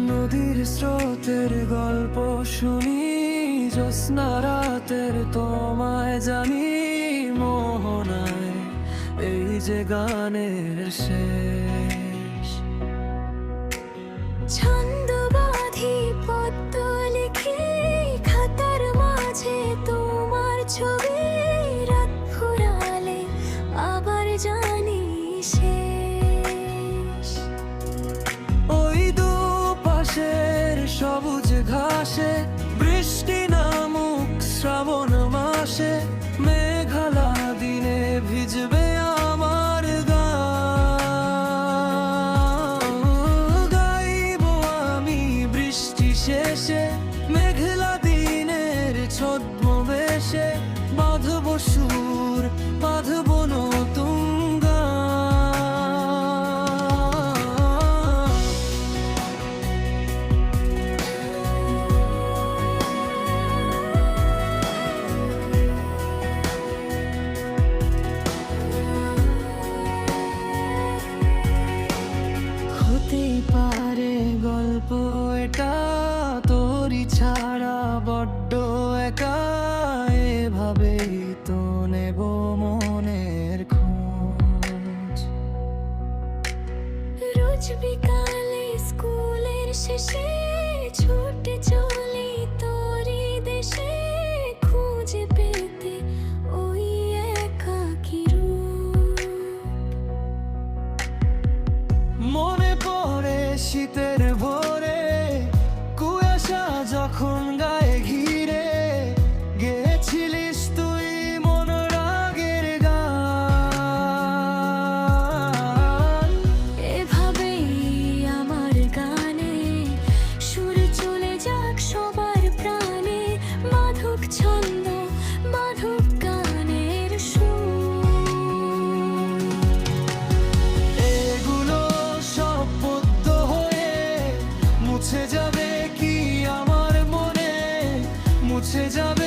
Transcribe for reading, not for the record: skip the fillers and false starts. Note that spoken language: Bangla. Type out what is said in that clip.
নদীর স্রোতের গল্প শুনি, জ্যোৎস্না রাতের তোমায় জানি, মোহনায় এই যে গানের শেষ। ছন্দ বাঁধি পদ্ম লিখি, খাতার মাঝে তোমার ছবি, রাত ফুরালে আবার জানি শেষ। ওই দুপাশের সবুজ ঘাসে বৃষ্টি নামুক শ্রাবণ মাসে, মেঘালা দিনে ভিজবে আমার গান। গাইব আমি বৃষ্টি শেষে, মেঘলা দিনের ছদ্মবেশে, বাঁধব সুর, বাঁধব নতুন হতেই পারে গল্প এটা, তোরই ছাড়া বড্ড একা, এভাবেই তো নেব মনের খোঁজ। রোজ বিকালে স্কুলের শেষে ছুটে চলি তোরই দেশে, খুঁজে পেতে ওই একাকী রূপ। মনে পড়ে শীতের ভোরে, কুয়াশা যখন গায়ে ঘিরে, গেছিলিস তুই মন রাগের গান। এভাবেই আমার গানে সুর চলে যাক সবার প্রাণে, মাধুক ছন্দ, মাধুক গানের সুর। এগুলো সব পদ্য হয়ে মুছে যাবে কি আমার মনে, মুছে যাবে